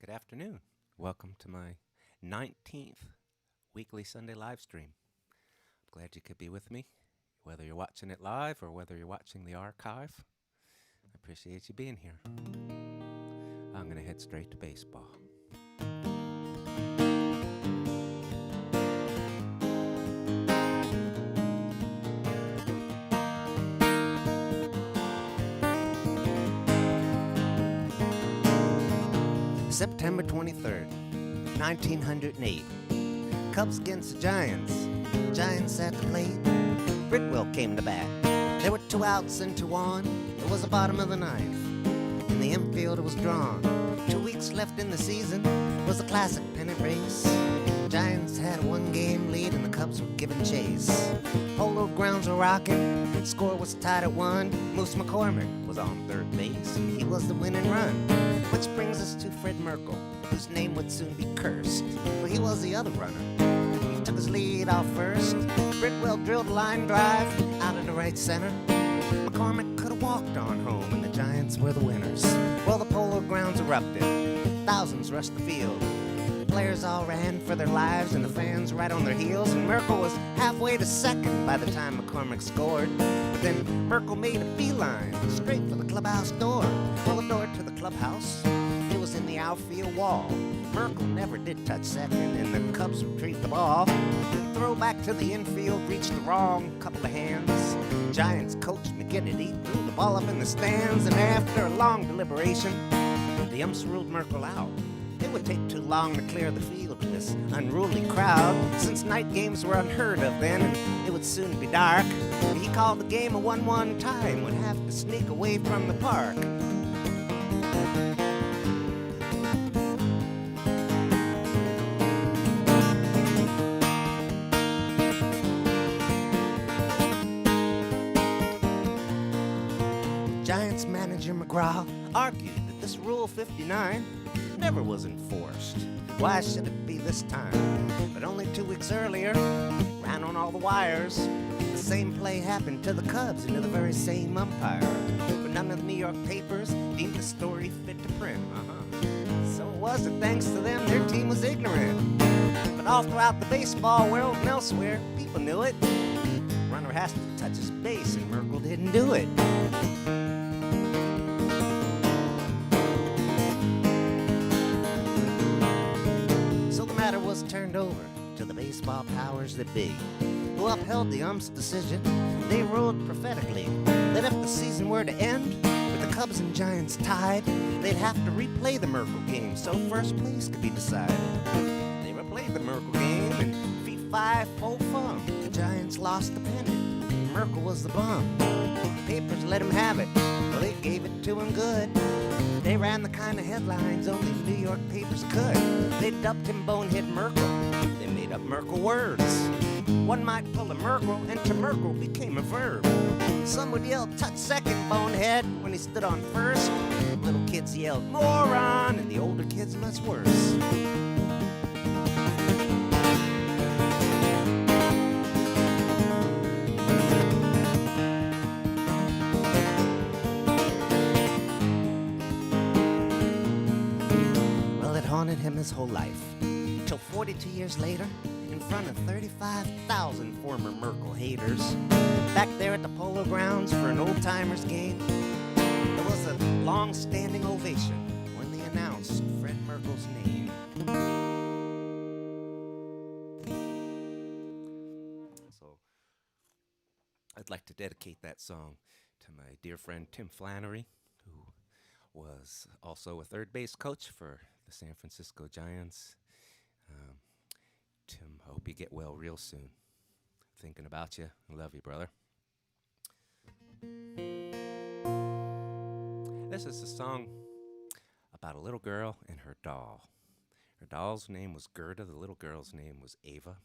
Good afternoon. Welcome to my 19th weekly Sunday live stream. I'm glad you could be with me, whether you're watching it live or whether you're watching the archive. I appreciate you being here. I'm going to head straight to baseball. September 23rd, 1908. Cubs against the Giants. Giants at the plate. Bridwell came to bat. There were 2 outs and 2 on. It was the bottom of the ninth. In the infield it was drawn. 2 weeks left in the season. It was a classic pennant race. Giants had a 1-game lead and the Cubs were giving chase. Polo grounds were rocking. Score was tied at 1. Moose McCormick was on third base. He was the winning run. Which brings us to Fred Merkle, whose name would soon be cursed. Well, he was the other runner. He took his lead off first. Bridwell drilled a line drive out into right center. McCormick could have walked on home, and the Giants were the winners. Well, the Polo grounds erupted. Thousands rushed the field. The players all ran for their lives, and the fans right on their heels. And Merkle was halfway to second by the time McCormick scored. But then Merkle made a beeline straight for the clubhouse door. Well, the door to the clubhouse, it was in the outfield wall. Merkle never did touch second, and the Cubs retrieved the ball. The throw back to the infield reached the wrong couple of hands. Giants coach McGinnity threw the ball up in the stands, and after a long deliberation, the umps ruled Merkle out. It would take too long to clear the field to this unruly crowd, since night games were unheard of then, and it would soon be dark. He called the game a 1-1 tie and would have to sneak away from the park. Giants manager McGraw argued that this Rule 59 never was enforced. Why should it be this time? But only 2 weeks earlier, ran on all the wires. The same play happened to the Cubs and to the very same umpire. But none of the New York papers deemed the story fit to print. So it was that thanks to them, their team was ignorant. But all throughout the baseball world and elsewhere, people knew it. Runner has to touch his base, and Merkle didn't do it. Was turned over to the baseball powers that be, who upheld the ump's decision. They ruled prophetically that if the season were to end with the Cubs and Giants tied, they'd have to replay the Merkle game so first place could be decided. They replayed the Merkle game, and fee-fi, fo-fum, the Giants lost the pennant. Merkle was the bum. The papers let him have it. Well, they gave it to him good. They ran the kind of headlines only New York papers could. They dubbed him Bonehead Merkle. They made up Merkle words. One might pull a Merkle, and to Merkle became a verb. Some would yell, touch second, Bonehead, when he stood on first. Little kids yelled, moron, and the older kids much worse. haunted him his whole life. Till 42 years later, in front of 35,000 former Merkel haters, back there at the Polo Grounds for an old-timers game, there was a long-standing ovation when they announced Fred Merkel's name. So, I'd like to dedicate that song to my dear friend Tim Flannery, who was also a third base coach for the San Francisco Giants. Tim, I hope you get well real soon. Thinking about you. I love you, brother. This is a song about a little girl and her doll. Her doll's name was Gerda. The little girl's name was Ava.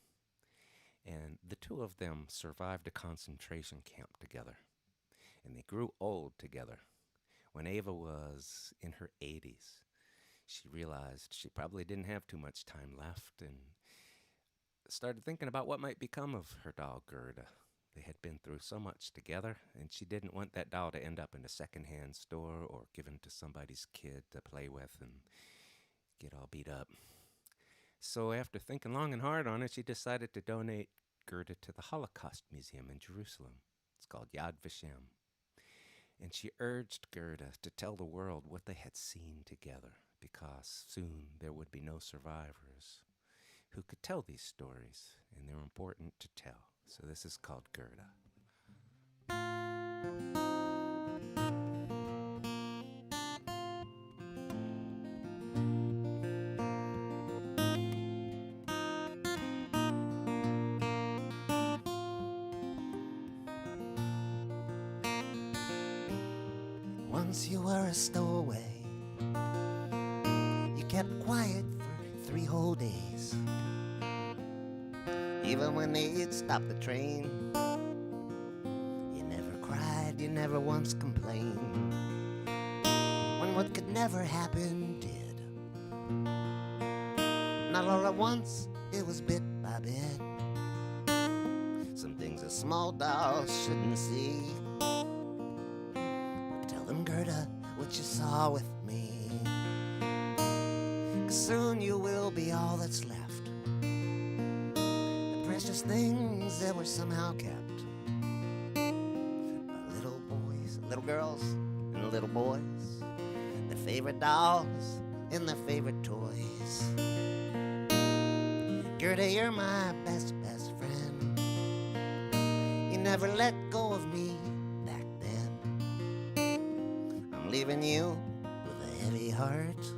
And the two of them survived a concentration camp together. And they grew old together. When Ava was in her 80s, she realized she probably didn't have too much time left and started thinking about what might become of her doll, Gerda. They had been through so much together, and she didn't want that doll to end up in a secondhand store or given to somebody's kid to play with and get all beat up. So after thinking long and hard on it, she decided to donate Gerda to the Holocaust Museum in Jerusalem. It's called Yad Vashem. And she urged Gerda to tell the world what they had seen together, because soon there would be no survivors who could tell these stories, and they're important to tell. So this is called Gerda. Once you were a stowaway. You kept quiet for 3 whole days. Even when they'd stop the train, you never cried, you never once complained. When what could never happen did. Not all at once, it was bit by bit. Some things a small doll shouldn't see. But tell them, Gerda, what you saw with me. 'Cause soon you will be all that's left. Precious things that were somehow kept by little boys, little girls, and little boys, their favorite dolls and their favorite toys. Gerda, you're my best friend. You never let go of me back then. I'm leaving you with a heavy heart.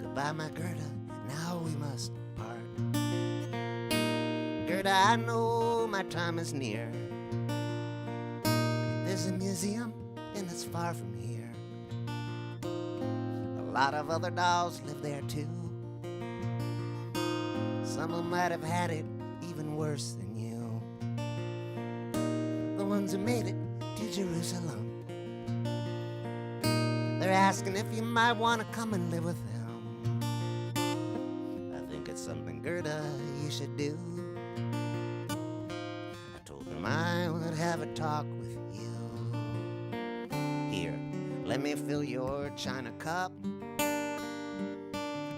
Goodbye, my Gerda, now we must part. Gerda, I know my time is near. There's a museum, and it's far from here. A lot of other dolls live there too. Some of them might have had it even worse than you. The ones who made it to Jerusalem. They're asking if you might want to come and live with them. I think it's something, Gerda, you should do. I would have a talk with you. Here, let me fill your china cup.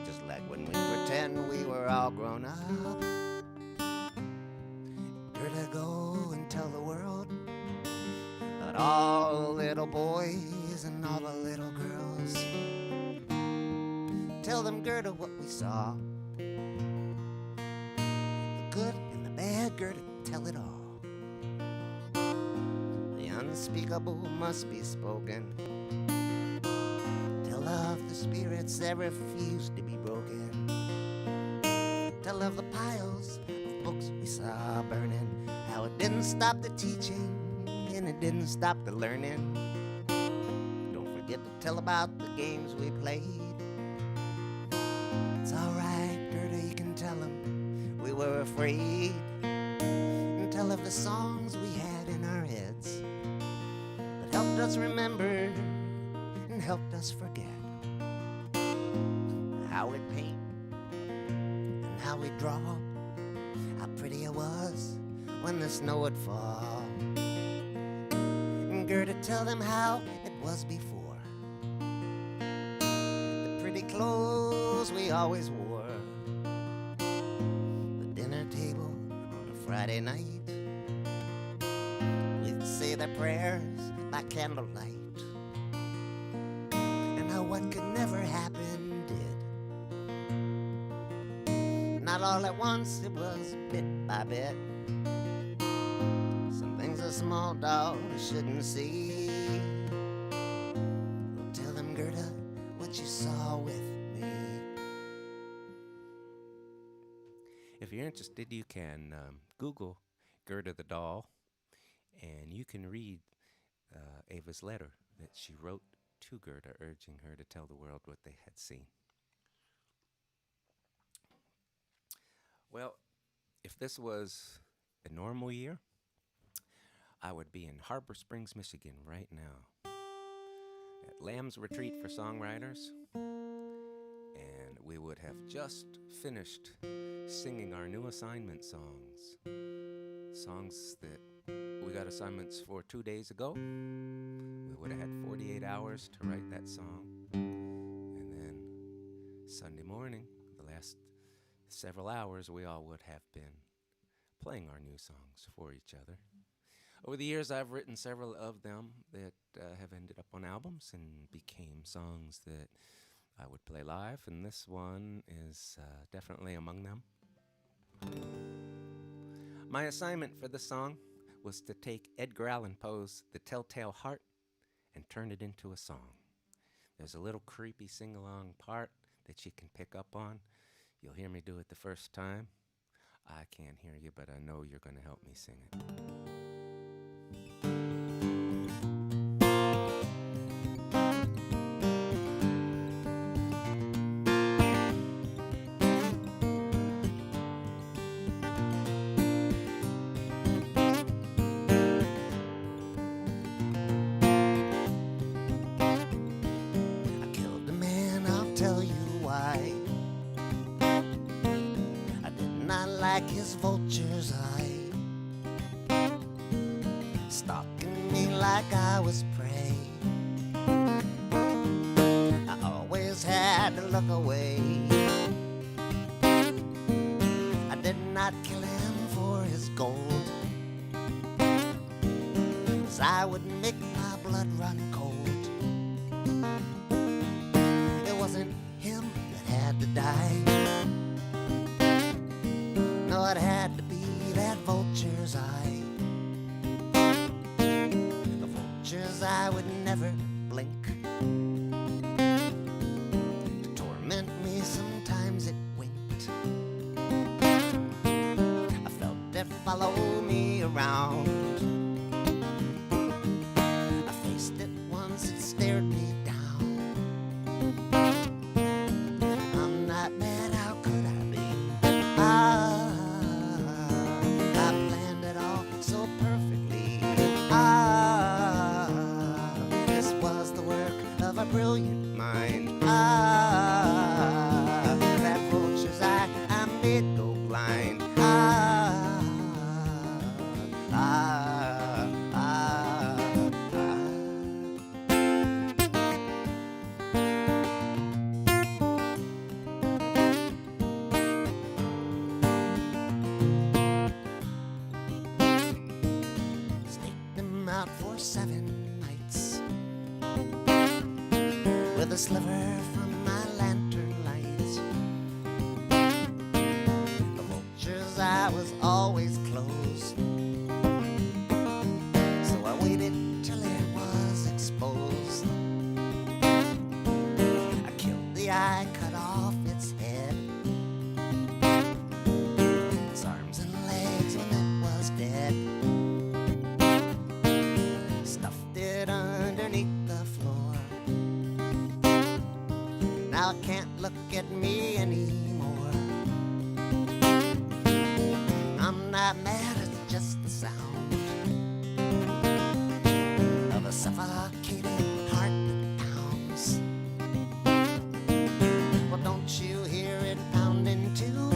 Just like when we pretend we were all grown up. Gerda, go and tell the world about all the little boys and all the little girls. Tell them, Gerda, what we saw. The good and the bad, Gerda, tell it all. Unspeakable must be spoken. Tell of the spirits that refuse to be broken. Tell of the piles of books we saw burning. How it didn't stop the teaching and it didn't stop the learning. Don't forget to tell about the games we played. It's alright, Gerda, you can tell them we were afraid. And tell of the songs we had in our heads. Helped us remember and helped us forget how we'd paint and how we'd draw, how pretty it was when the snow would fall. And Gerda, tell them how it was before. The pretty dirty clothes we always wore. The dinner table on a Friday night, we'd say their prayers by candlelight. And how what could never happen did. Not all at once, it was bit by bit. Some things a small dog shouldn't see. Well, tell them, Gerda, what you saw with me. If you're interested, you can Google Gerda the doll, and you can read Ava's letter that she wrote to Gerda, urging her to tell the world what they had seen. Well, if this was a normal year, I would be in Harbor Springs, Michigan right now at Lamb's Retreat for Songwriters, and we would have just finished singing our new assignment songs that we got assignments for 2 days ago. We would have had 48 hours to write that song, and then Sunday morning, the last several hours, we all would have been playing our new songs for each other. Over the years, I've written several of them that have ended up on albums and became songs that I would play live, and this one is definitely among them. My assignment for this song was to take Edgar Allan Poe's The Telltale Heart and turn it into a song. There's a little creepy sing-along part that you can pick up on. You'll hear me do it the first time. I can't hear you, but I know you're going to help me sing it. His vulture's eye, stalking me like I was prey. I always had to look away. I did not kill him for his gold, 'cause I would make my blood run cold. It wasn't him that had to die. No, it had to be that vulture's eye. The vulture's eye would never blink. To torment me, sometimes it winked. I felt it follow me around. I faced it once, it stared me down. I'm not mad, how could I be? So perfectly. This was the work of a brilliant mind. That vulture's eye, I made go blind. For 7 nights with a sliver from my lantern light. The vulture's eye was always closed, so I waited till it was exposed. I killed the eye, cut off its head, its arms and legs when it was dead. Underneath the floor. Now it can't look at me anymore. I'm not mad, it's just the sound of a suffocating heart that pounds. Well, don't you hear it pounding too?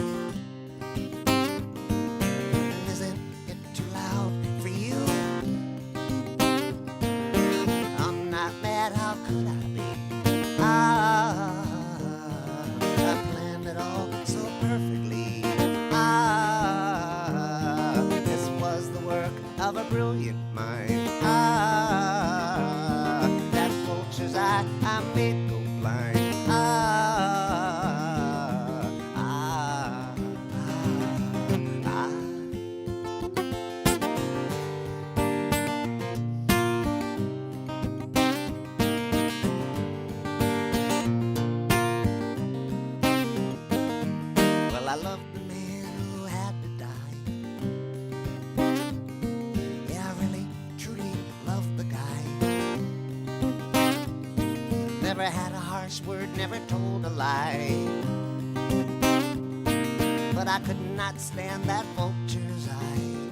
And isn't it too loud for you? How could I be? harsh word, never told a lie. But I could not stand that vulture's eye.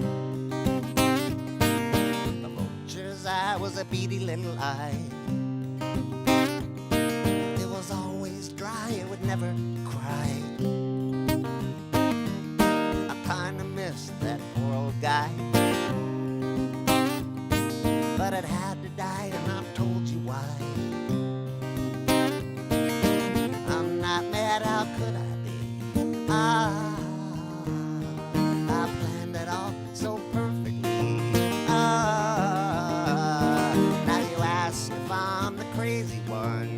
The vulture's eye was a beady little eye. It was always dry, it would never cry. I kinda missed that poor old guy. But it had to die, and I've told you why. I'm not mad, how could I be? I planned it all so perfectly. Now you ask if I'm the crazy one.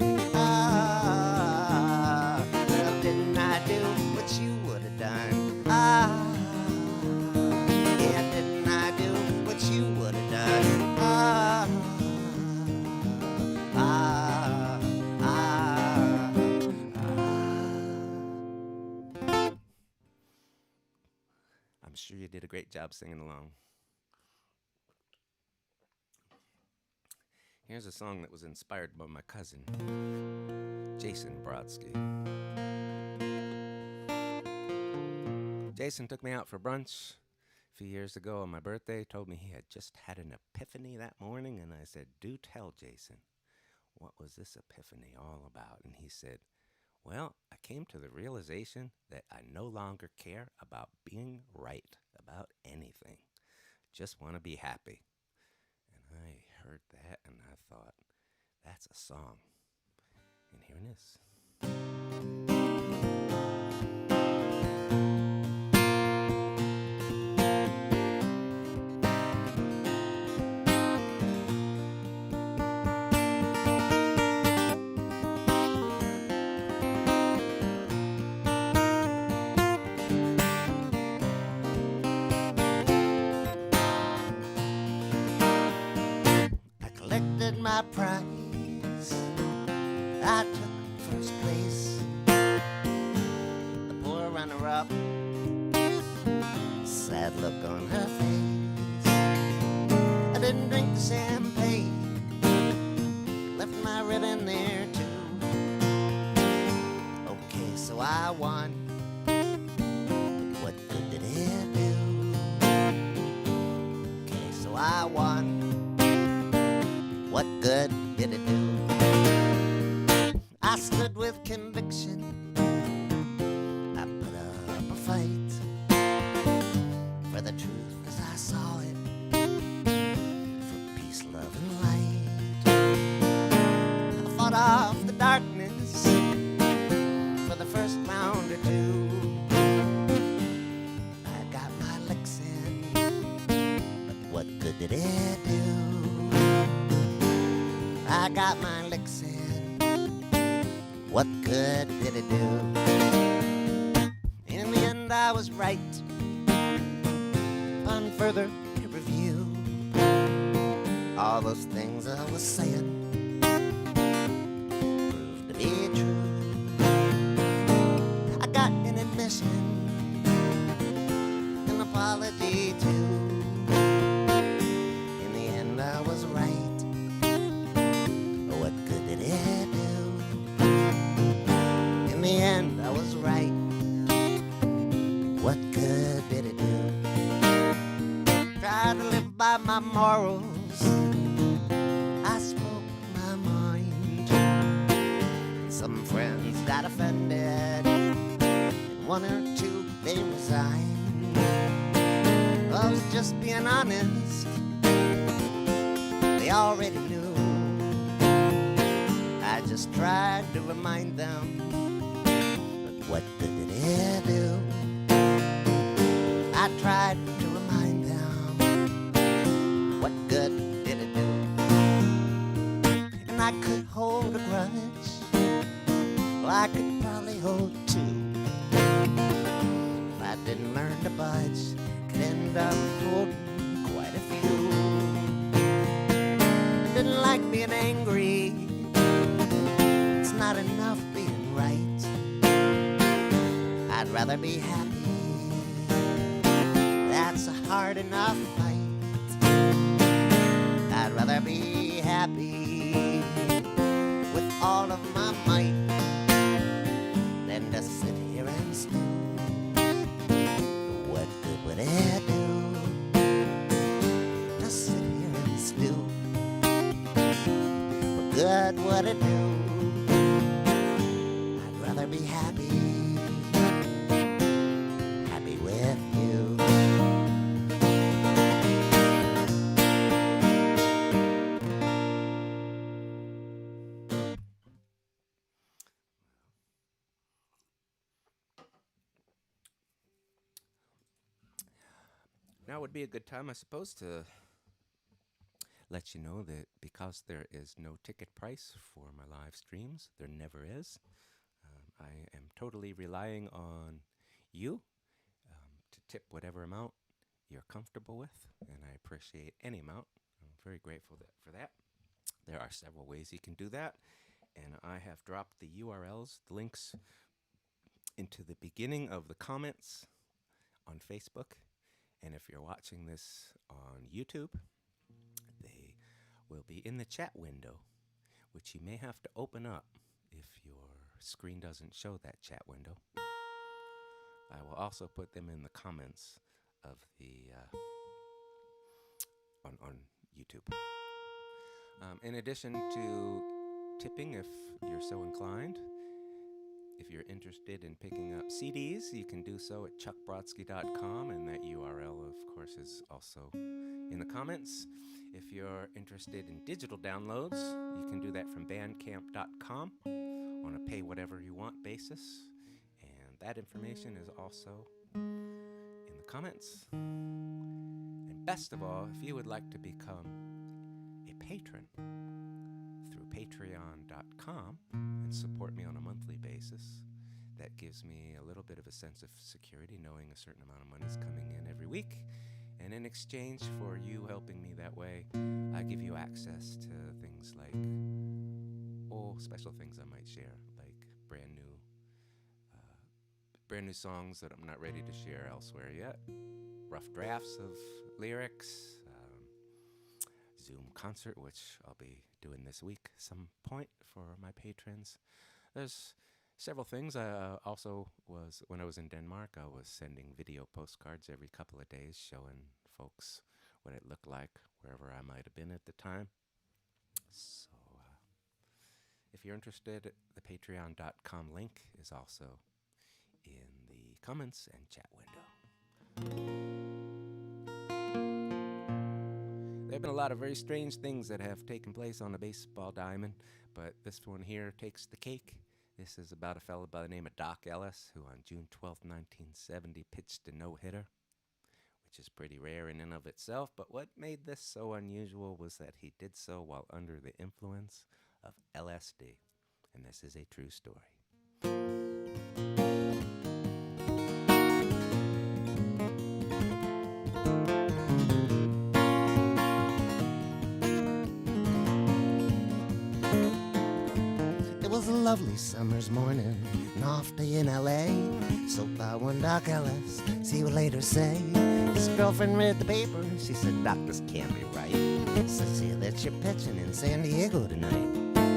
Well, didn't I do what you would have done? Yeah, didn't I do what you would have done? I'm sure you did a great job singing along. Here's a song that was inspired by my cousin, Jason Brodsky. Jason took me out for brunch a few years ago on my birthday, told me he had just had an epiphany that morning, and I said, do tell, Jason, what was this epiphany all about? And he said, well, I came to the realization that I no longer care about being right about anything. Just want to be happy. And I heard that and I thought, that's a song. And here it is. My prize, I took first place. The poor runner-up, sad look on her face. I didn't drink the champagne, left my ribbon there too. Okay, so I won. What good did it do? Okay, so I won. What good did it do? I stood with conviction. I put up a fight for the truth as I saw it, for peace, love, and light. I fought off the darkness for the first round or two. I got my licks in, but what good did it do? I got my licks in. What good did it do? In the end, I was right. On further review, all those things I was saying proved to be true. I got an admission, an apology too. In the end, I was right. In the end, I was right. What good did it do? Tried to live by my morals. I spoke my mind. Some friends got offended, and one or two, they resigned. I was just being honest. They already knew. I just tried to remind them, but what good did it do? I tried to remind them, what good did it do? And I could hold a grudge, well, I could probably hold two. If I didn't learn to budge, could end up holding quite a few. I didn't like being angry. It's not enough being right. I'd rather be happy. That's a hard enough fight. I'd rather be happy with all of my might than to sit here and stew. What good would it do to sit here and stew? What good would it do? I'd rather be happy with you. Now would be a good time, I suppose, to let you know that because there is no ticket price for my live streams, there never is. I am totally relying on you to tip whatever amount you're comfortable with, and I appreciate any amount. I'm very grateful for that. There are several ways you can do that, and I have dropped the URLs, the links, into the beginning of the comments on Facebook. And if you're watching this on YouTube, they will be in the chat window, which you may have to open up if your screen doesn't show that chat window. I will also put them in the comments of the on YouTube. In addition to tipping, if you're so inclined, if you're interested in picking up CDs, you can do so at chuckbrodsky.com, and that URL, of course, is also in the comments. If you're interested in digital downloads, you can do that from bandcamp.com on a pay-whatever-you-want basis, and that information is also in the comments. And best of all, if you would like to become a patron through patreon.com and support me on a monthly basis, that gives me a little bit of a sense of security knowing a certain amount of money is coming in every week. And in exchange for you helping me that way, I give you access to things like, special things I might share, like brand new songs that I'm not ready to share elsewhere yet, rough drafts of lyrics, Zoom concert, which I'll be doing this week some point for my patrons. There's several things. I also was, when I was in Denmark, I was sending video postcards every couple of days showing folks what it looked like wherever I might have been at the time. So if you're interested, the patreon.com link is also in the comments and chat window. There have been a lot of very strange things that have taken place on a baseball diamond, but this one here takes the cake. This is about a fellow by the name of Doc Ellis, who on June 12, 1970, pitched a no-hitter, which is pretty rare in and of itself. But what made this so unusual was that he did so while under the influence of LSD. And this is a true story. It was a lovely summer's morning, an off day in L.A. So by one Doc Ellis, see you later say. His girlfriend read the paper, she said, "Doc, this can't be right. Says here that you're pitching in San Diego tonight.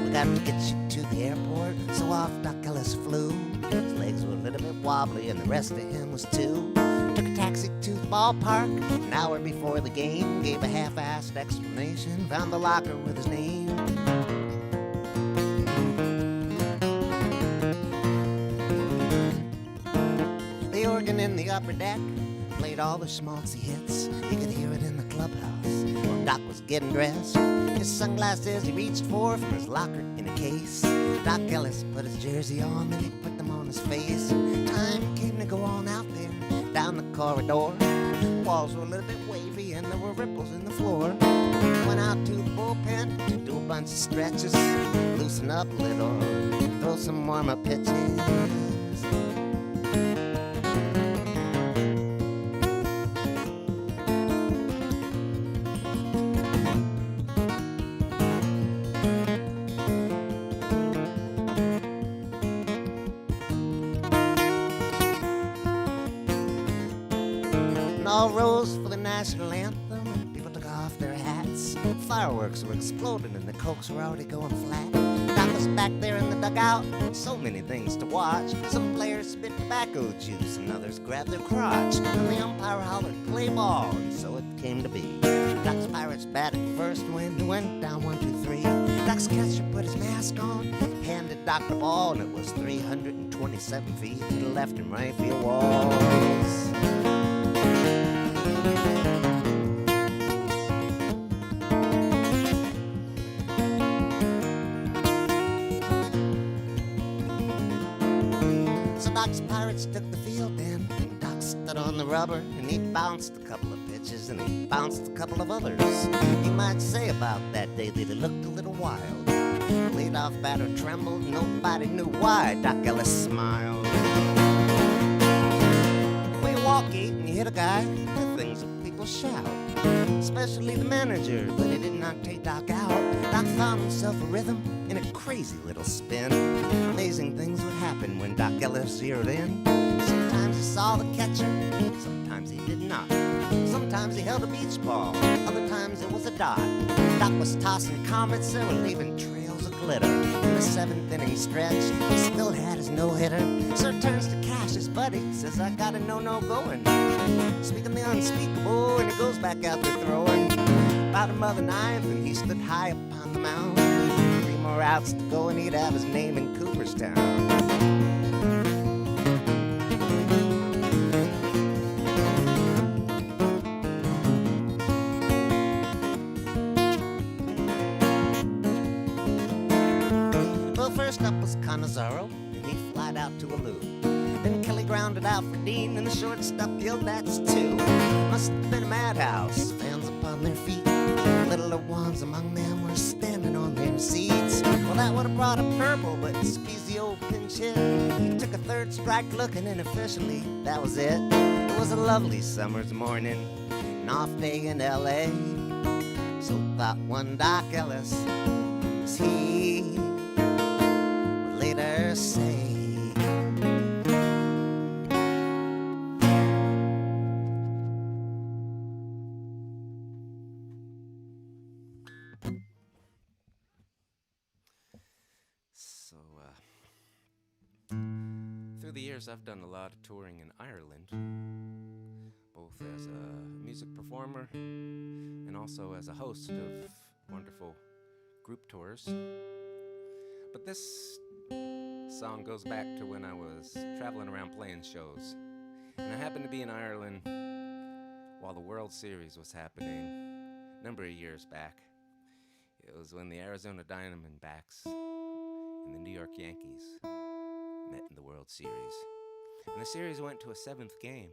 We got to get you to the airport." So off Doc Ellis flew. His legs were a little bit wobbly and the rest of him was too. Took a taxi to the ballpark an hour before the game. Gave a half-assed explanation, found the locker with his name. The organ in the upper deck played all the schmaltzy hits. You could hear it in the clubhouse while Doc was getting dressed. His sunglasses he reached for from his locker in a case. Doc Ellis put his jersey on, then he put them on his face. Time came to go on out there down the corridor. Walls were a little bit wavy and there were ripples in the floor. Went out to the bullpen to do a bunch of stretches, loosen up a little, throw some warm-up pitches. All rose for the national anthem, and people took off their hats. Fireworks were exploding and the cokes were already going flat. Doc was back there in the dugout. So many things to watch. Some players spit tobacco juice and others grabbed their crotch. And the umpire hollered, play ball, and so it came to be. Doc's Pirates batted first when he went down 1, 2, 3. Doc's catcher put his mask on, handed Doc the ball, and it was 327 feet to the left and right field walls. Doc's Pirates took the field then, and Doc stood on the rubber, and he bounced a couple of pitches, and he bounced a couple of others. You might say about that day that he looked a little wild. The leadoff batter trembled, nobody knew why. Doc Ellis smiled. When you walk 8 and you hit a guy, the things that people shout, especially the manager, but it did not take Doc out. Doc found himself a rhythm in a crazy little spin. Amazing things would happen when Doc Ellis zeroed in. Sometimes he saw the catcher, sometimes he did not. Sometimes he held a beach ball, other times it was a dot. Doc was tossing comets that were leaving trails of glitter. In the 7th inning stretch, he still had his no-hitter. So he turns to Cash, his buddy, says, I got a no-no going. Speaking the unspeakable, and he goes back out there throwing. Bottom of the 9th, and he stood high upon the mound. 3 more outs to go, and he'd have his name in Cooperstown. Well, first up was Canizaro, and he flied out to a loop. Then Kelly grounded out for Dean, and the shortstop yelled, that's 2. Must have been a madhouse, fans upon their feet. Littler ones among them were standing on their seats. Well, that would have brought a purple, but squeezed the old pinch hit. He took a 3rd strike look, and then officially, that was it. It was a lovely summer's morning, an off day in L.A. So thought one Doc Ellis, as he would later say. Through the years, I've done a lot of touring in Ireland, both as a music performer and also as a host of wonderful group tours. But this song goes back to when I was traveling around playing shows. And I happened to be in Ireland while the World Series was happening a number of years back. It was when the Arizona Diamondbacks and the New York Yankees met in the World Series. And the series went to a 7th game.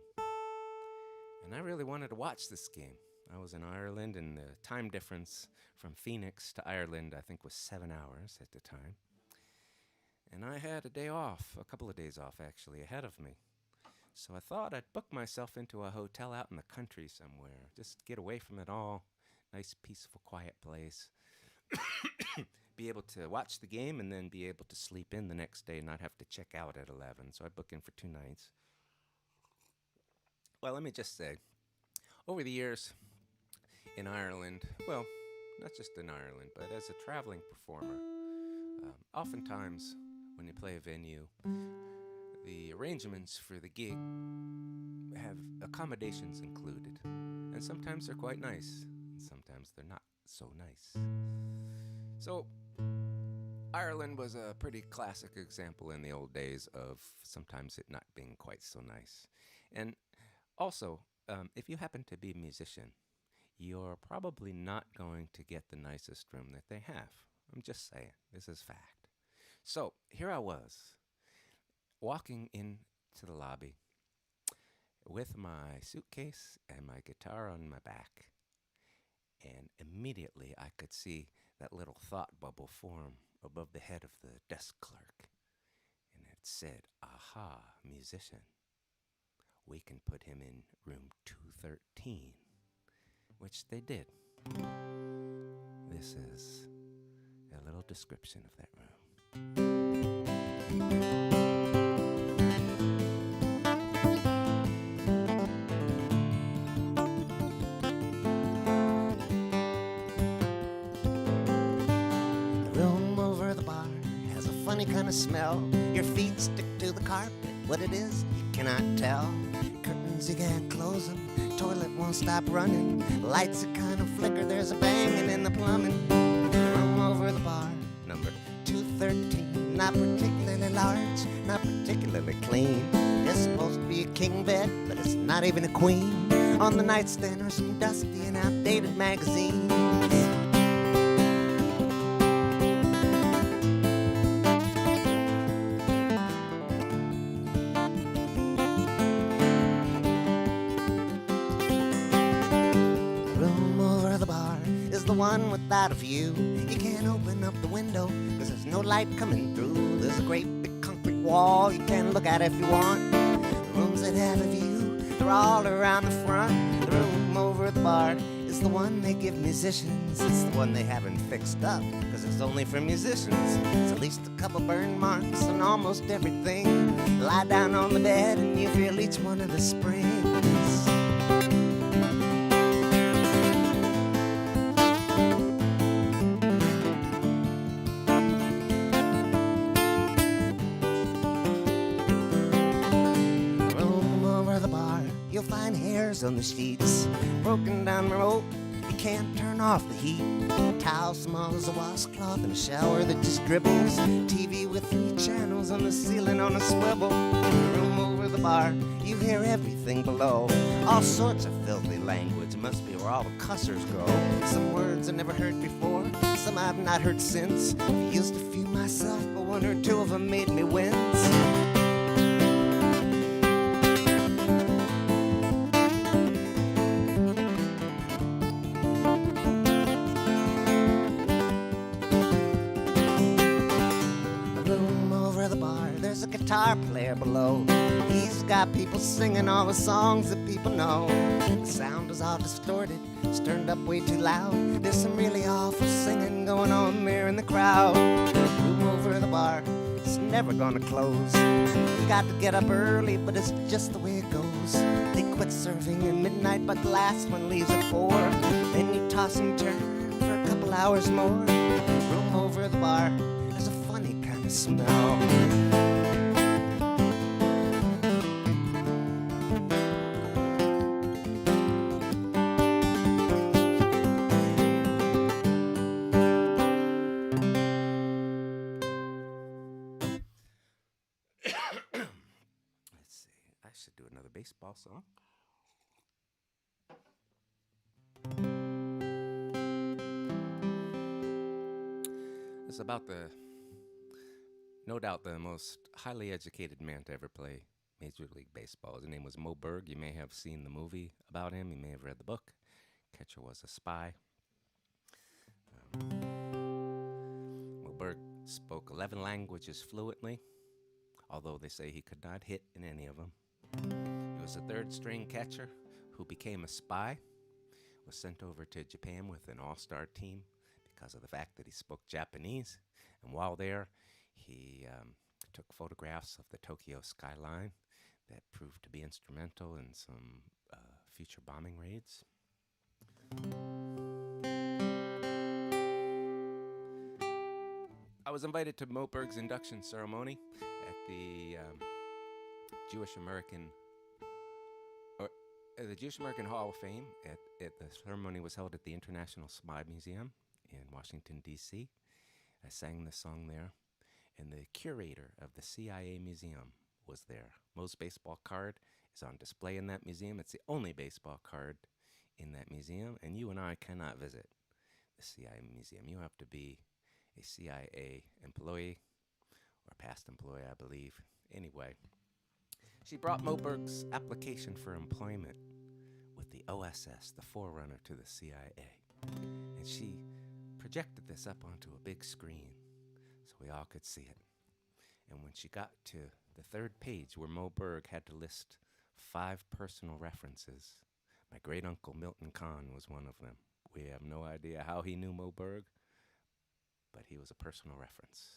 And I really wanted to watch this game. I was in Ireland, and the time difference from Phoenix to Ireland, I think, was 7 hours at the time. And I had a day off, a couple of days off, actually, ahead of me. So I thought I'd book myself into a hotel out in the country somewhere, just get away from it all. Nice, peaceful, quiet place. Be able to watch the game and then be able to sleep in the next day and not have to check out at 11. So I booked in for 2 nights. Well, let me just say, over the years in Ireland, well, not just in Ireland, but as a traveling performer, oftentimes when you play a venue, the arrangements for the gig have accommodations included. And sometimes they're quite nice, and sometimes they're not so nice. So Ireland was a pretty classic example in the old days of sometimes it not being quite so nice. And also, if you happen to be a musician, you're probably not going to get the nicest room that they have. I'm just saying, this is fact. So here I was, walking into the lobby with my suitcase and my guitar on my back. And immediately I could see that little thought bubble form above the head of the desk clerk. And it said, aha, musician. We can put him in room 213, which they did. This is a little description of that room. kind of smell. Your feet stick to the carpet. What it is, you cannot tell. Curtains, you can't close them. Toilet won't stop running. Lights that kind of flicker. There's a banging in the plumbing. Room over the bar, number 213. Not particularly large, not particularly clean. It's supposed to be a king bed, but it's not even a queen. On the nightstand are some dusty and outdated magazines. Room over the bar is the one without a view. You can't open up the window because there's no light coming through. There's a great big concrete wall you can look at if you want. The rooms that have a view, they're all around the front. The room over the bar is the one they give musicians. It's the one they haven't fixed up because it's only for musicians. It's at least a couple burn marks on almost everything. Lie down on the bed and you feel each one of the springs. You'll find hairs on the sheets, broken down the rope, you can't turn off the heat. Towel small as a washcloth in a shower that just dribbles. TV with 3 channels on the ceiling on a swivel. Room over the bar, you hear everything below. All sorts of filthy language, must be where all the cussers go. Some words I never heard before, some I've not heard since. I've used a few myself, but 1 or 2 of them made me wince. Guitar player below, he's got people singing all the songs that people know. The sound is all distorted, it's turned up way too loud. There's some really awful singing going on there in the crowd. Room over the bar, it's never gonna close. You got to get up early, but it's just the way it goes. They quit serving at midnight, but the last one leaves at 4. Then you toss and turn for a couple hours more. Room over the bar, there's a funny kind of smell. Do another baseball song. It's about no doubt the most highly educated man to ever play Major League Baseball. His name was Mo Berg. You may have seen the movie about him. You may have read the book. Catcher Was a Spy. Mo Berg spoke 11 languages fluently, although they say he could not hit in any of them. He was a 3rd-string catcher who became a spy, was sent over to Japan with an all-star team because of the fact that he spoke Japanese. And while there, he took photographs of the Tokyo skyline that proved to be instrumental in some future bombing raids. I was invited to Mo Berg's induction ceremony at the Jewish American Hall of Fame. The ceremony was held at the International Spy Museum in Washington, D.C. I sang the song there, and the curator of the CIA Museum was there. Mo's baseball card is on display in that museum. It's the only baseball card in that museum, and you and I cannot visit the CIA Museum. You have to be a CIA employee or past employee, I believe. Anyway, she brought Mo Berg's application for employment with the OSS, the forerunner to the CIA. And she projected this up onto a big screen so we all could see it. And when she got to the 3rd page where Mo Berg had to list 5 personal references, my great-uncle Milton Kahn was one of them. We have no idea how he knew Mo Berg, but he was a personal reference.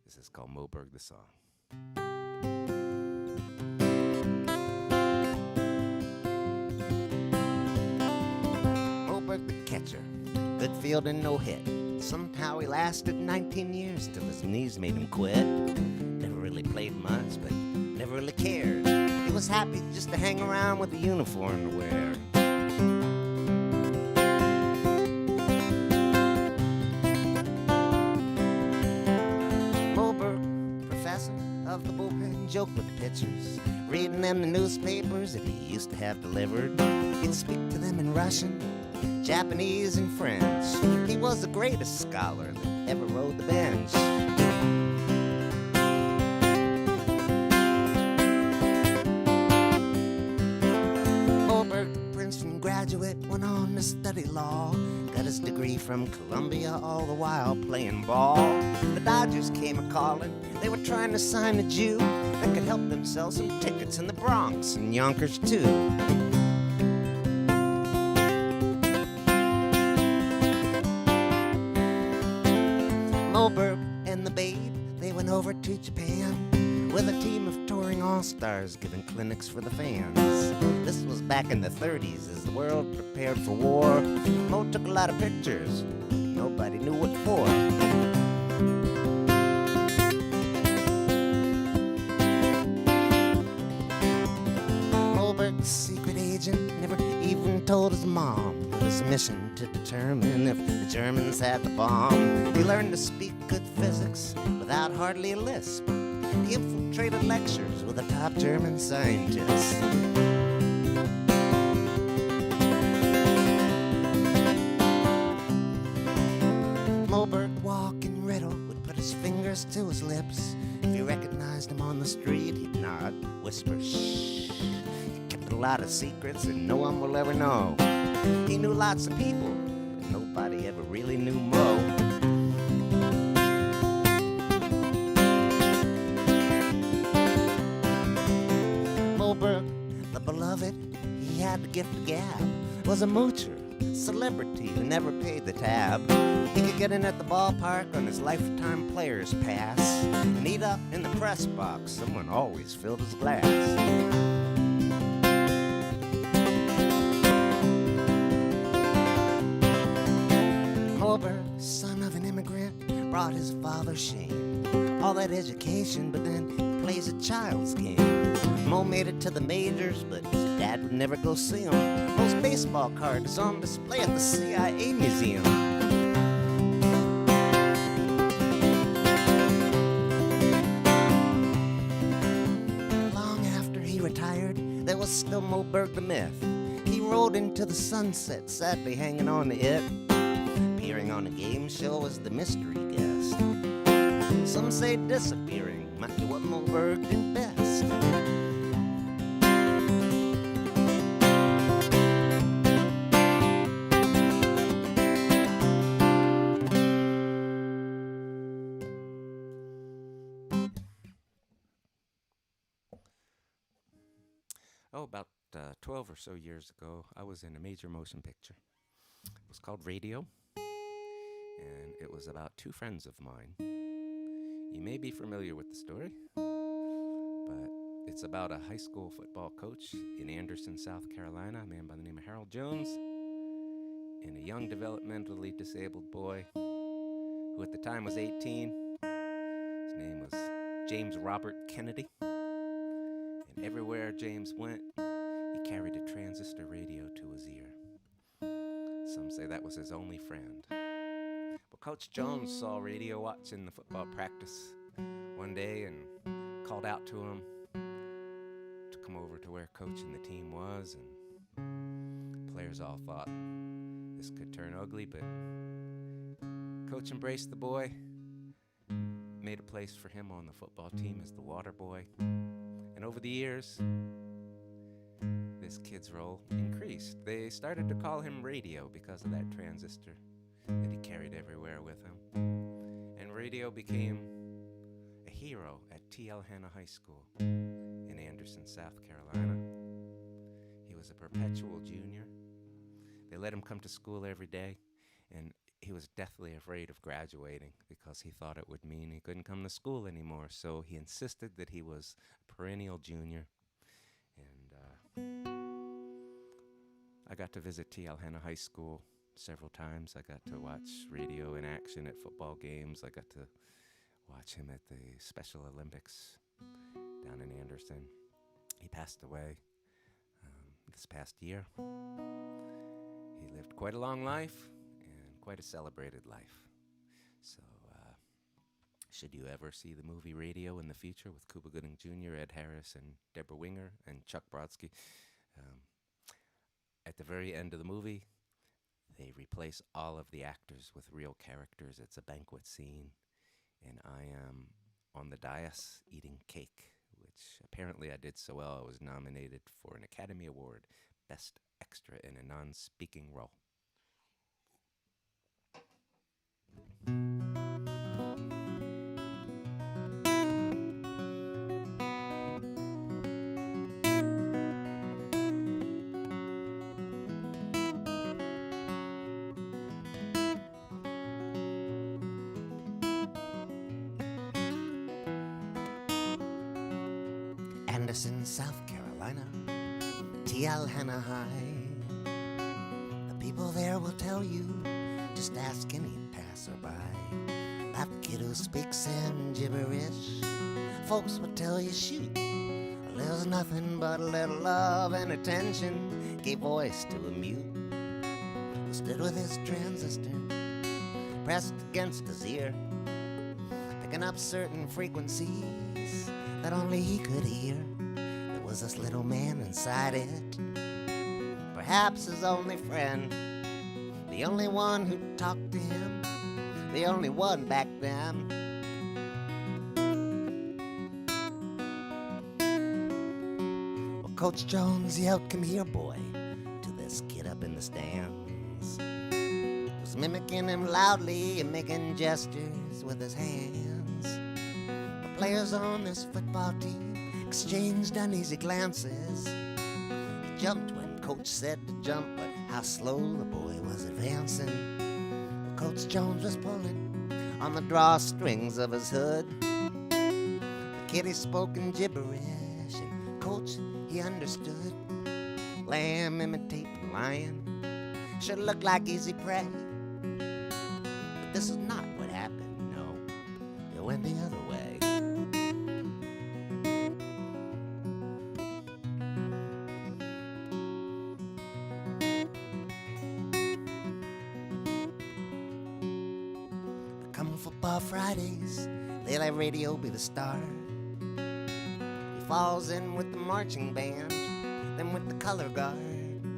This is called Mo Berg the Song. Mo Berg the catcher, good field and no hit. Somehow he lasted 19 years till his knees made him quit. Never really played much, but never really cared. He was happy just to hang around with a uniform to wear. Moberg, professor of the bullpen, joked with the pitchers, reading them the newspapers that he used to have delivered. He'd speak to them in Russian, Japanese, and French. He was the greatest scholar that ever rode the bench. Moberg, the Princeton graduate, went on to study law. Got his degree from Columbia, all the while playing ball. The Dodgers came a-calling. They were trying to sign a Jew that could help them sell some tickets in the Bronx and Yonkers, too. Moberg and the Babe, they went over to Japan with a team of touring all-stars giving clinics for the fans. This was back in the 30s as the world prepared for war. Mo took a lot of pictures, nobody knew what for. Moberg's secret agent never even told his mom of his mission to determine if the Germans had the bomb. He learned to speak good physics without hardly a lisp. He infiltrated lectures with the top German scientists. Moberg, walking riddle, would put his fingers to his lips. If you recognized him on the street, he'd nod, whisper, shh. He kept a lot of secrets that no one will ever know. He knew lots of people, but nobody ever really knew Mo. Moberg, the beloved, he had the gift of gab, was a moocher, celebrity who never paid the tab. He could get in at the ballpark on his lifetime player's pass and eat up in the press box. Someone always filled his glass. Moberg, son of an immigrant, brought his father shame. All that education, but then plays a child's game. Mo made it to the majors, but his dad would never go see him. Mo's baseball card is on display at the CIA Museum. Long after he retired, there was still Moberg the myth. He rode into the sunset, sadly hanging on to it. Appearing on a game show as the mystery guest. Some say disappearing might be what Moberg did best. About 12 or so years ago, I was in a major motion picture. It was called Radio, and it was about two friends of mine. You may be familiar with the story, but it's about a high school football coach in Anderson, South Carolina, a man by the name of Harold Jones, and a young developmentally disabled boy who at the time was 18. His name was James Robert Kennedy. And everywhere James went, he carried a transistor radio to his ear. Some say that was his only friend. But Coach Jones saw Radio watching the football practice one day and called out to him to come over to where Coach and the team was. And players all thought this could turn ugly, but Coach embraced the boy, made a place for him on the football team as the water boy. And over the years, this kid's role increased. They started to call him Radio because of that transistor that he carried everywhere with him. And Radio became a hero at T.L. Hanna High School in Anderson, South Carolina. He was a perpetual junior. They let him come to school every day, and he was deathly afraid of graduating because he thought it would mean he couldn't come to school anymore. So he insisted that he was a perennial junior. And I got to visit T.L. Hanna High School several times. I got to watch radio in action at football games. I got to watch him at the Special Olympics down in Anderson. He passed away this past year. He lived quite a long life and quite a celebrated life. So, should you ever see the movie Radio in the future with Cuba Gooding Jr., Ed Harris, and Deborah Winger, and Chuck Brodsky, at the very end of the movie, they replace all of the actors with real characters. It's a banquet scene, and I am on the dais eating cake, which apparently I did so well I was nominated for an Academy Award, Best Extra in a Non-Speaking Role. Anderson, South Carolina, T.L. Hannah High. The people there will tell you, just ask any passerby. That kid who speaks in gibberish, folks will tell you, shoot, there's nothing but a little love and attention. Gave voice to a mute who stood with his transistor pressed against his ear, picking up certain frequencies that only he could hear. There was this little man inside it, perhaps his only friend, the only one who talked to him, the only one back then. Well, Coach Jones yelled, "Come here, boy," to this kid up in the stands. He was mimicking him loudly and making gestures with his hands. The players on this football team exchanged uneasy glances. He jumped when Coach said to jump, but how slow the boy was advancing. Well, Coach Jones was pulling on the drawstrings of his hood. The kid, he spoke in gibberish, and Coach, he understood. Lamb imitating lion should look like easy prey, but this is not what happened, no. It went the other way. Come football Fridays, they let radio be the star. He falls in with the marching band, then with the color guard.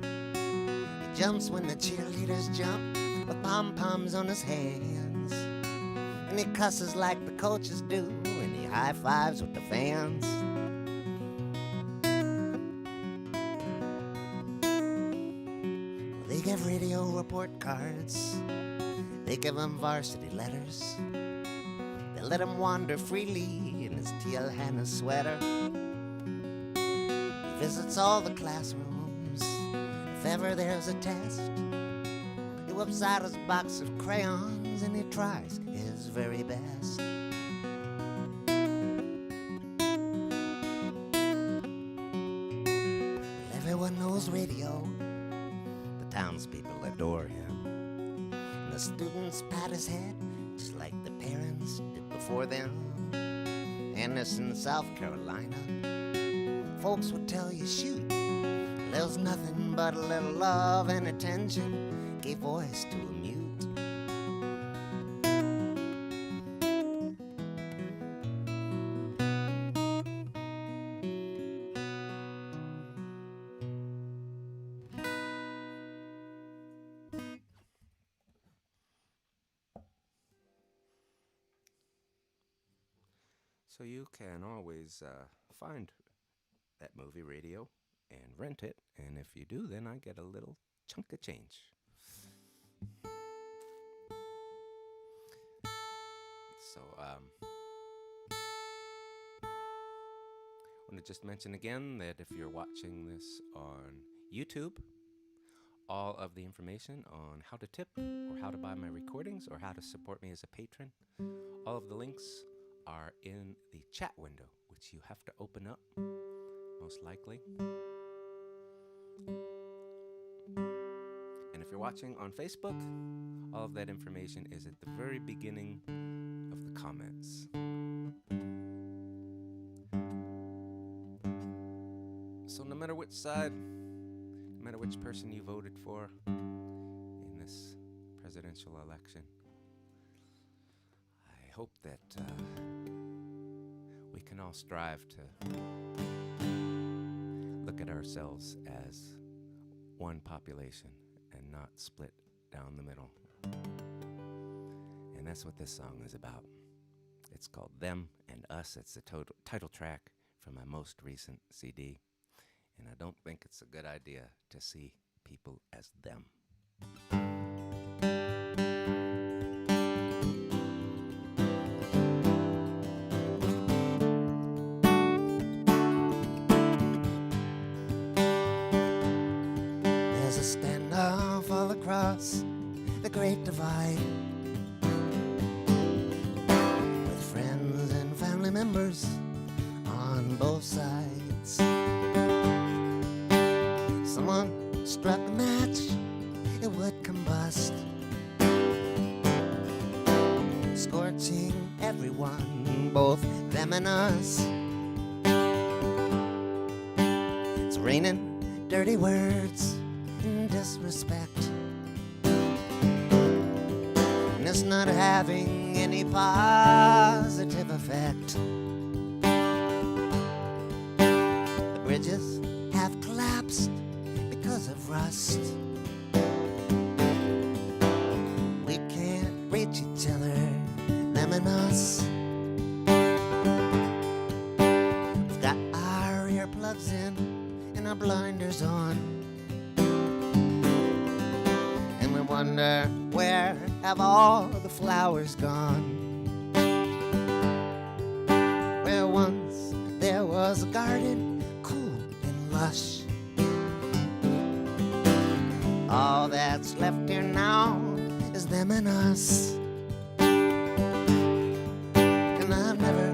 He jumps when the cheerleaders jump, with pom-poms on his hands. And he cusses like the coaches do, and he high-fives with the fans. Well, they give radio report cards, they give him varsity letters. They let him wander freely in his T.L. Hannah sweater. He visits all the classrooms. If ever there's a test, he whips out his box of crayons and he tries his very best. Well, everyone knows radio. The townspeople adore him. The students pat his head just like the parents did before them. Anderson, South Carolina, folks would tell you, shoot, there's nothing but a little love and attention. Gave voice to a mute. So you can always find that movie Radio and rent it, and if you do, then I get a little chunk of change. So I want to just mention again that if you're watching this on YouTube, all of the information on how to tip or how to buy my recordings or how to support me as a patron, all of the links are in the chat window, which you have to open up, most likely. And if if you're watching on Facebook, all of that information is at the very beginning of the comments. So no matter which side, no matter which person you voted for in this presidential election, I hope that we can all strive to look at ourselves as one population and not split down the middle. And that's what this song is about. It's called Them and Us. It's the title track from my most recent CD. And I don't think it's a good idea to see people as them. There's a standoff all across the Great Divide, with friends and family members on both sides. Someone struck a match, it would combust, scorching everyone, both them and us. It's raining dirty words and disrespect, and it's not having any positive effect. The bridges have collapsed because of rust. We can't reach each other, them and us. We've got our earplugs in and our blinders on, and we wonder, where have all the flowers gone? Where once there was a garden, cool and lush, all that's left here now is them and us. And I've never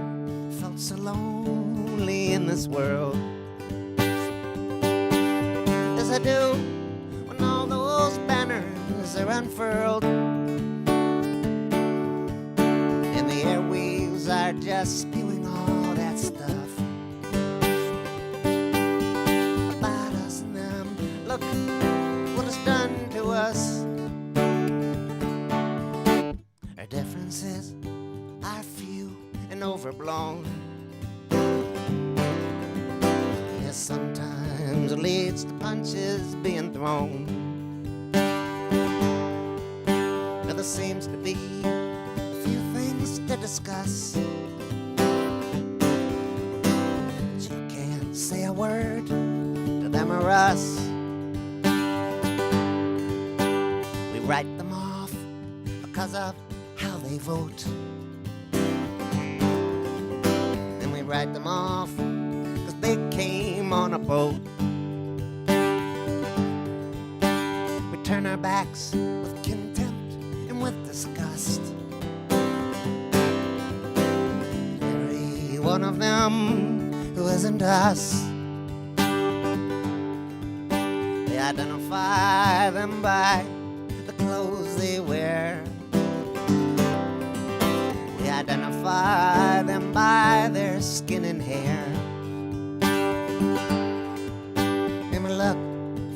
felt so lonely in this world as I do when all those banners are unfurled, and the airwaves are just spewing all that stuff about us and them. Look what it's done to us. Our differences are few and overblown. Yes, sometimes it leads to punches being thrown. Now there seems to be a few things to discuss, but you can't say a word to them or us. We write them off because of how they vote, and we write them off because they came on a boat. We turn our backs with contempt and with disgust. Every one of them who isn't us, they identify them by the clothes they wear. We identify them by their skin and hair. And we look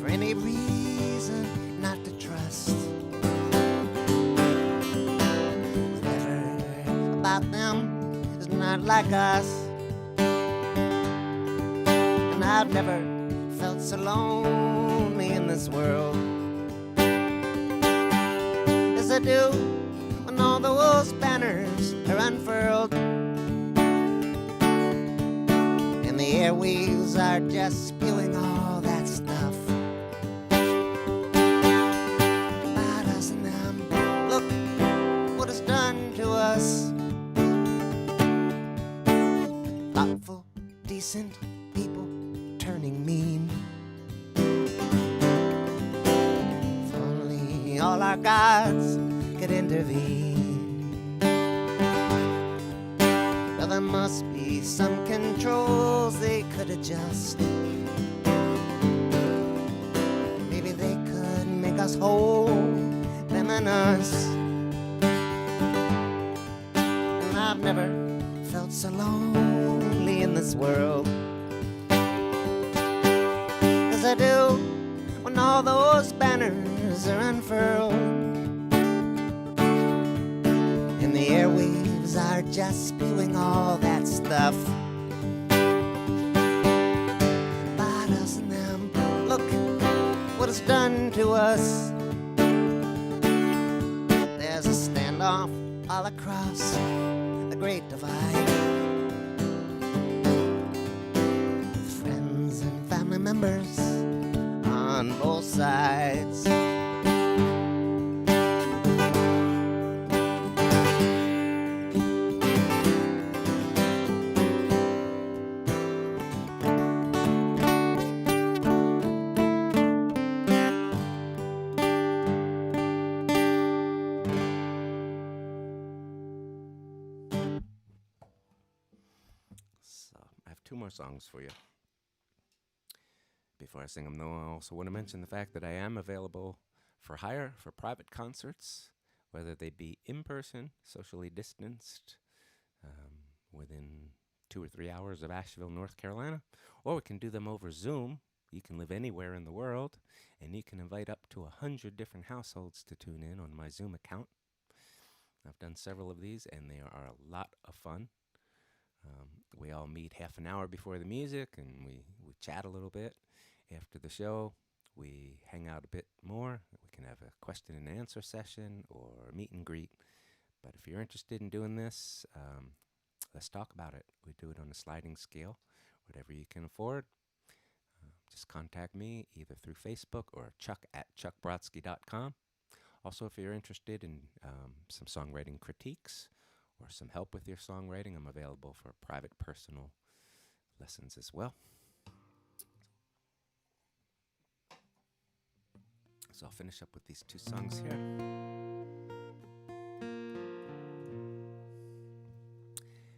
for any reason not to trust. Whatever about them is not like us. And I've never felt so lonely in this world as I do when all those banners are unfurled, and the airwaves are just spewing all that stuff about us and them. Look what it's done to us. Thoughtful, decent people turning mean. If only all our gods could intervene. Well, there must be some controls they could adjust. Maybe they could make us whole, them and us. And I've never felt so lonely in this world as I do when all those banners are unfurled and the airwaves are just spewing all that stuff about us and them. Look what it's done to us. There's a standoff all across the Great Divide. Friends and family members on both sides. Two more songs for you. Before I sing them, though, I also want to mention the fact that I am available for hire for private concerts, whether they be in person, socially distanced, within 2 or 3 hours of Asheville, North Carolina, or we can do them over Zoom. You can live anywhere in the world, and you can invite up to 100 different households to tune in on my Zoom account. I've done several of these, and they are a lot of fun. We all meet half an hour before the music, and we chat a little bit. After the show, we hang out a bit more. We can have a question and answer session or a meet and greet. But if you're interested in doing this, let's talk about it. We do it on a sliding scale, whatever you can afford. Just contact me either through Facebook or chuck@chuckbrodsky.com. Also, if you're interested in some songwriting critiques or some help with your songwriting, I'm available for private personal lessons as well. So I'll finish up with these two songs here.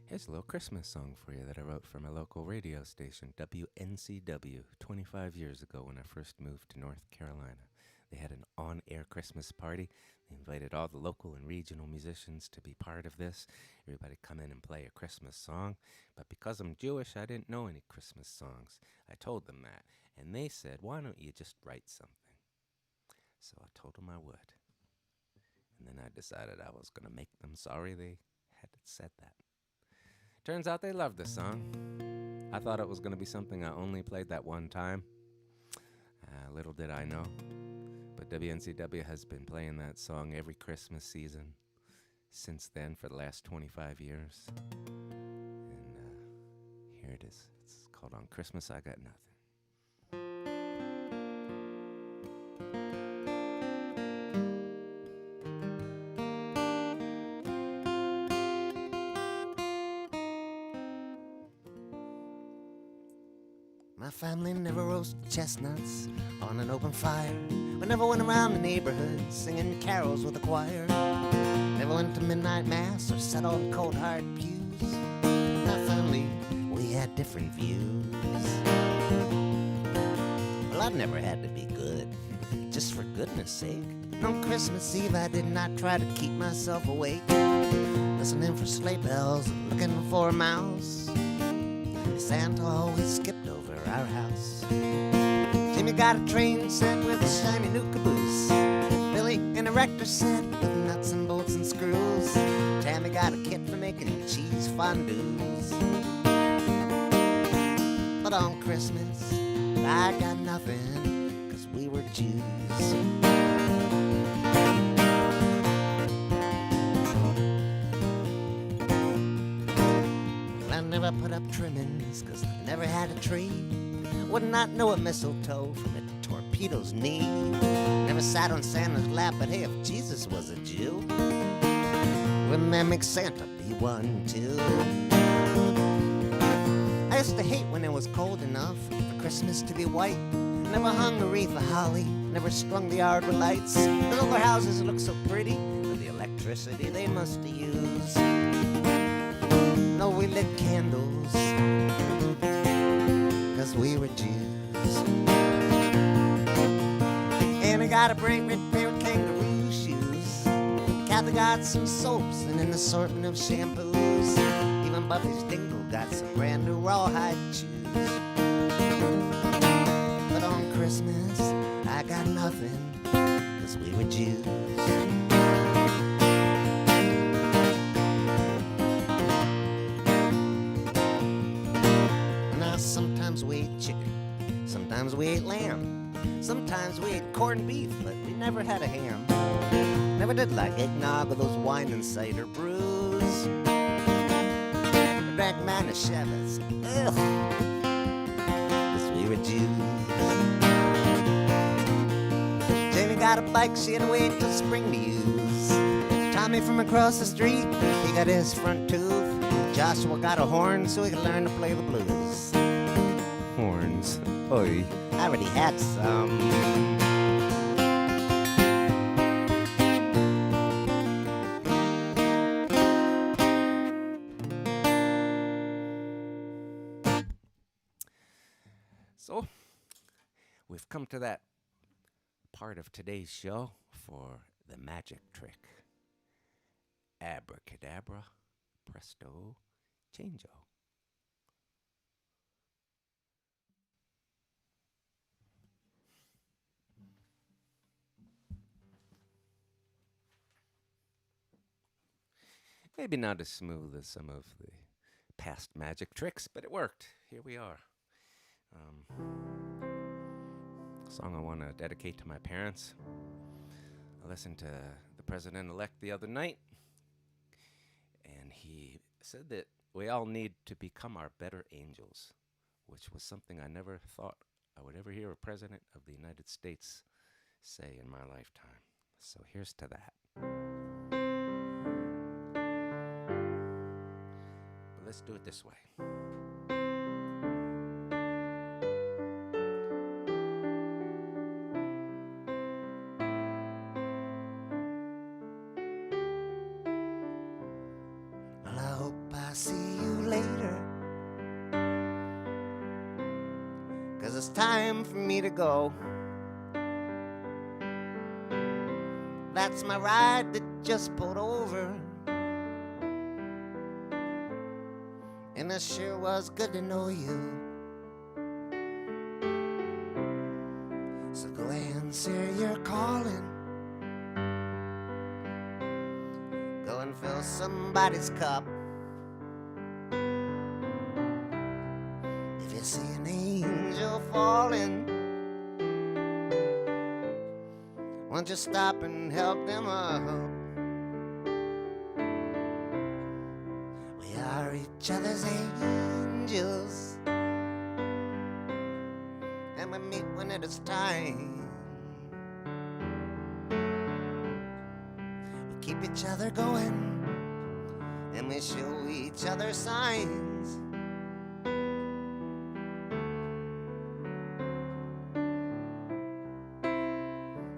Here's a little Christmas song for you that I wrote for my local radio station, WNCW, 25 years ago when I first moved to North Carolina. They had an on-air Christmas party. They invited all the local and regional musicians to be part of this. Everybody come in and play a Christmas song. But because I'm Jewish, I didn't know any Christmas songs. I told them that. And they said, why don't you just write something? So I told them I would. And then I decided I was going to make them sorry they had said that. Turns out they loved the song. I thought it was going to be something I only played that one time. Little did I know. But WNCW has been playing that song every Christmas season since then for the last 25 years. And here it is. It's called On Christmas I Got Nothing. My family never roasted chestnuts on an open fire. We never went around the neighborhood singing carols with a choir. Never went to midnight mass or sat on cold hard pews. My family, we had different views. Well, I never had to be good, just for goodness sake. On Christmas Eve I did not try to keep myself awake, listening for sleigh bells, looking for a mouse. Santa always skipped over our house. Jimmy got a train set with a shiny new caboose. Billy an erector set with nuts and bolts and screws. Tammy got a kit for making cheese fondues. But on Christmas, I got nothing, 'cause we were Jews. Well, I never put up trimmings, 'cause I never had a tree. Would not know a mistletoe from a torpedo's knee. Never sat on Santa's lap, but hey, if Jesus was a Jew, wouldn't that make Santa be one too? I used to hate when it was cold enough for Christmas to be white. Never hung a wreath of holly, never strung the yard with lights. Those other houses look so pretty with the electricity they must have used. No, we lit candles, 'cause we were Jews. And I got a bright red pair of kangaroo shoes. Kathy got some soaps and an assortment of shampoos. Even Buffy's dingle got some brand new rawhide shoes. But on Christmas, I got nothing, 'cause we were Jews. Now sometimes we ate chicken, sometimes we ate lamb. Sometimes we ate corned beef, but we never had a ham. Never did like eggnog or those wine and cider brews. We drank Manischewitz, ugh, 'cause we were Jews. Jamie got a bike, she had to wait till spring to use. Tommy from across the street, he got his front tooth. Joshua got a horn so he could learn to play the blues. Horns, oi. I already had some. So, we've come to that part of today's show for the magic trick. Abracadabra, presto, changeo. Maybe not as smooth as some of the past magic tricks, but it worked. Here we are. A song I want to dedicate to my parents. I listened to the president-elect the other night, and he said that we all need to become our better angels, which was something I never thought I would ever hear a president of the United States say in my lifetime. So here's to that. Let's do it this way. Well, I hope I see you later, 'cause it's time for me to go. That's my ride that just pulled over. And it sure was good to know you. So go answer your calling. Go and fill somebody's cup. If you see an angel falling, won't you stop and help them up? We are each other's angels, and we meet when it is time. We keep each other going, and we show each other signs.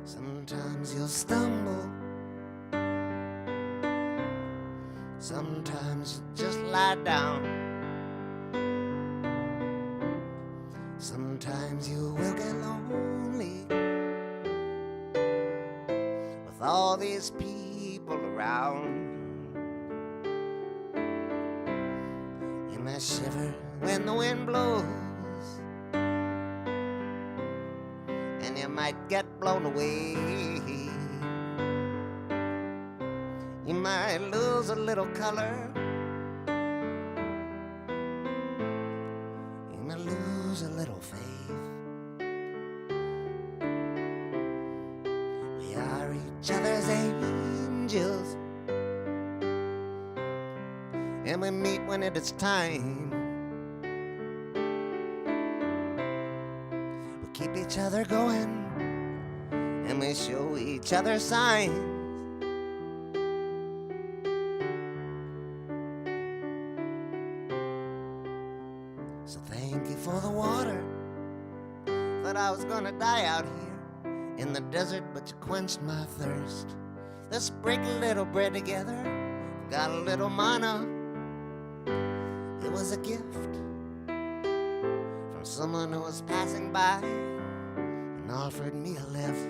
Sometimes you'll stumble, sometimes you just lie down. Sometimes you will get lonely with all these people around. You may shiver when the wind blows, and you might get blown away. You might lose a little color, you might lose a little faith. We are each other's angels, and we meet when it is time. We keep each other going, and we show each other signs. So thank you for the water. Thought I was gonna die out here in the desert, but you quenched my thirst. Let's break a little bread together. Got a little manna. It was a gift from someone who was passing by and offered me a lift.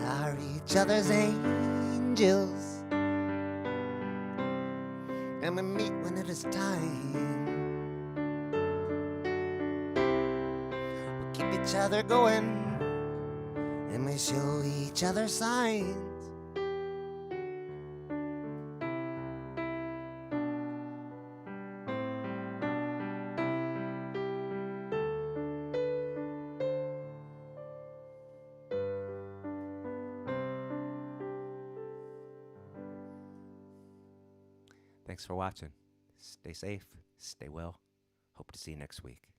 are each other's angels, and we meet when it is time. We keep each other going, and we show each other signs. Thanks for watching. Stay safe, stay well. Hope to see you next week.